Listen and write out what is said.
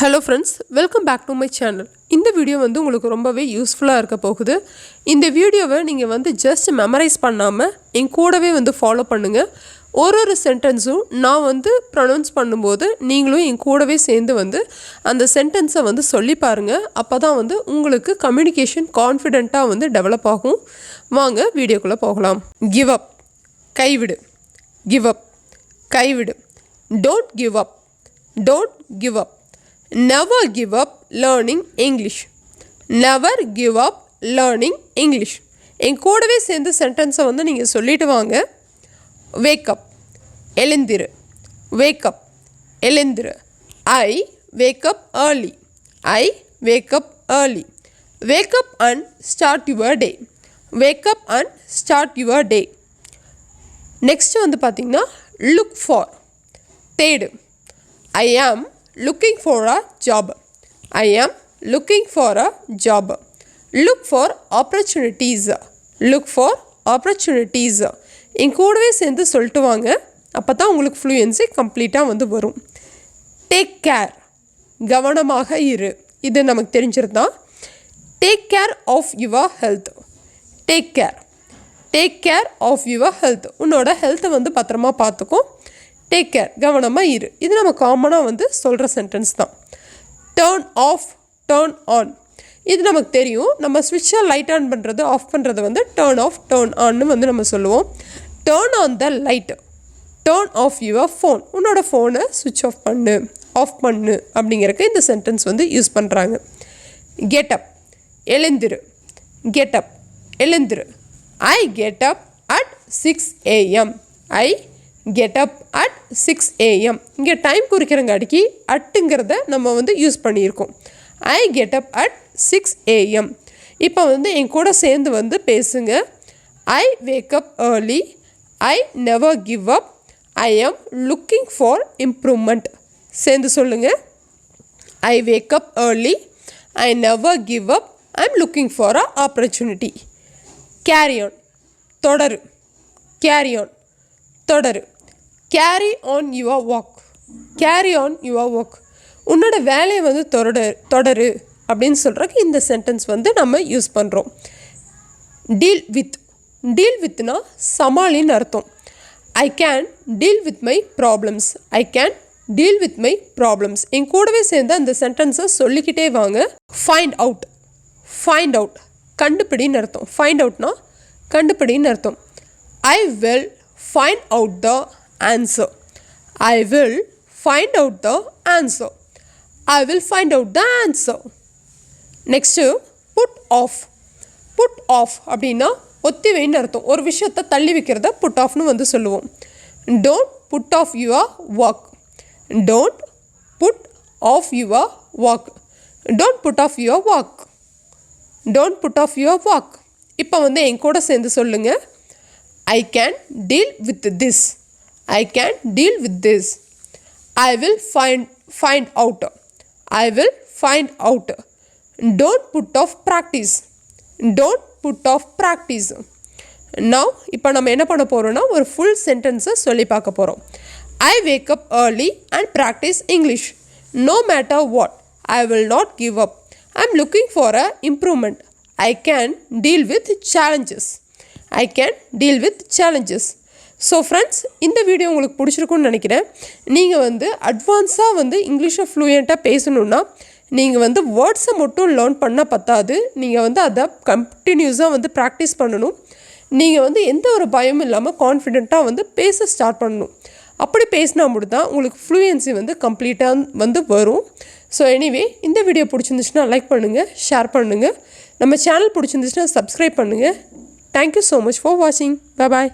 Hello friends, welcome back to my channel. இந்த video வந்து உங்களுக்கு ரொம்பவே யூஸ்ஃபுல்லா இருக்க போகுது. இந்த வீடியோவை நீங்க வந்து just memorize பண்ணாம என் கூடவே வந்து ஃபாலோ பண்ணுங்க. ஒரு சென்டென்ஸும் நான் வந்து ப்ரொனவுன்ஸ் பண்ணும்போது நீங்களும் என் கூடவே சேர்ந்து வந்து அந்த சென்டென்ஸை வந்து சொல்லி பாருங்க. அப்பதான் வந்து உங்களுக்கு கம்யூனிகேஷன் கான்ஃபிடென்ட்டா வந்து டெவலப் ஆகும். வாங்க வீடியோக்குள்ள போகலாம். Give up. கைவிடு. Give up. கைவிடு. Don't give up. Don't give up. Never give up learning English. Never give up learning English. என் கூடவே சேர்ந்து சென்டென்ஸை வந்து நீங்கள் சொல்லிட்டு வாங்க. Wake up. எழுந்திரு. Wake up. எழுந்திரு. I wake up early. I wake up early. Wake up and start your day. Wake up and start your day. Next வந்து பார்த்தீங்கன்னா look for. தேடு. I am looking for a job. I am looking for a job. Look for opportunities. Look for opportunities. என் கூடவே சேர்ந்து சொல்லிட்டு வாங்க. அப்போ தான் உங்களுக்கு ஃப்ளூயன்சி கம்ப்ளீட்டாக வந்து வரும். Take care. கவனமாக இரு. இது நமக்கு தெரிஞ்சிருந்தா take care of your health. Take care. Take care of your health. உன்னோட ஹெல்த்தை வந்து பத்திரமா பார்த்துக்கும். Take care. கவனமாக இரு. இது நம்ம காமனாக வந்து சொல்கிற சென்டென்ஸ் தான். Turn off, turn on. இது நமக்கு தெரியும். நம்ம ஸ்விட்சை லைட் ஆன் பண்ணுறது ஆஃப் பண்ணுறது வந்து டேர்ன் ஆஃப், டேர்ன் ஆன்னு வந்து நம்ம சொல்லுவோம். Turn on the light. Turn off your phone. உன்னோட ஃபோனை ஸ்விட்ச் ஆஃப் பண்ணு, ஆஃப் பண்ணு அப்படிங்கிறக்கு இந்த சென்டென்ஸ் வந்து யூஸ் பண்ணுறாங்க. Get up. எழுந்திரு. Get up. எழுந்திரு. I get up at 6 AM. I get up at 6 AM. இங்கே டைம் குறிக்கிறங்காட்டிக்கு அட்டுங்கிறத நம்ம வந்து யூஸ் பண்ணியிருக்கோம். I get up at 6 AM. இப்போ வந்து என் கூட சேர்ந்து வந்து பேசுங்க. I wake up early. I never give up. I am looking for improvement. சேர்ந்து சொல்லுங்கள். I wake up early. I never give up. I am looking for a opportunity. Carry on. தொடரு. Carry on. தொடரு. Carry on your work. Carry on your work. உன்னோட வேலையை வந்து தொடரு அப்படின்னு சொல்கிறக்கு இந்த sentence வந்து நம்ம யூஸ் பண்ணுறோம். Deal with. டீல் வித்னா சமாளின்னு அர்த்தம். I can deal with my problems. I can deal with my problems. என் கூடவே சேர்ந்து அந்த சென்டென்ஸை சொல்லிக்கிட்டே வாங்க. Find out. Find out. கண்டுபிடின்னு அர்த்தம். ஃபைண்ட் அவுட்னா கண்டுபிடின்னு அர்த்தம். I will find out the answer. I will find out the answer. I will find out the answer. Next, put off. Put off அப்படின்னா ஒத்தி வைன்னு அர்த்தம். ஒரு விஷயத்தை தள்ளி வைக்கிறத put offனு வந்து சொல்லுவோம். Don't put off your work. Don't put off your work. Don't put off your work. Don't put off your work. இப்போ வந்து என் கூட சேர்ந்து சொல்லுங்க. I can deal with this. I can deal with this. I will find out. I will find out. Don't put off practice. Don't put off practice. Now இப்போ நம்ம என்ன பண்ண போறோம்னா ஒரு full sentence சொல்லி பார்க்க போறோம். I wake up early and practice English. No matter what, I will not give up. I'm looking for a improvement. I can deal with challenges. I can deal with challenges. So friends, இந்த video உங்களுக்கு பிடிச்சிருக்குன்னு நினைக்கிறேன். நீங்கள் வந்து அட்வான்ஸாக வந்து இங்கிலீஷை ஃப்ளூயண்ட்டாக பேசணுன்னா நீங்கள் வந்து வேர்ட்ஸை மட்டும் லேர்ன் பண்ணால் பத்தாது. நீங்கள் வந்து அதை கண்டினியூஸாக வந்து ப்ராக்டிஸ் பண்ணணும். நீங்கள் வந்து எந்த ஒரு பயமும் இல்லாமல் கான்ஃபிடெண்ட்டாக வந்து பேச ஸ்டார்ட் பண்ணணும். அப்படி பேசினா மட்டும் தான் உங்களுக்கு ஃப்ளூயன்சி வந்து கம்ப்ளீட்டாக வந்து வரும். ஸோ எனிவே, இந்த வீடியோ பிடிச்சிருந்துச்சுன்னா லைக் பண்ணுங்கள், ஷேர் பண்ணுங்கள். நம்ம சேனல் பிடிச்சிருந்துச்சுன்னா சப்ஸ்கிரைப் பண்ணுங்கள். Thank you so much for watching. Bye bye.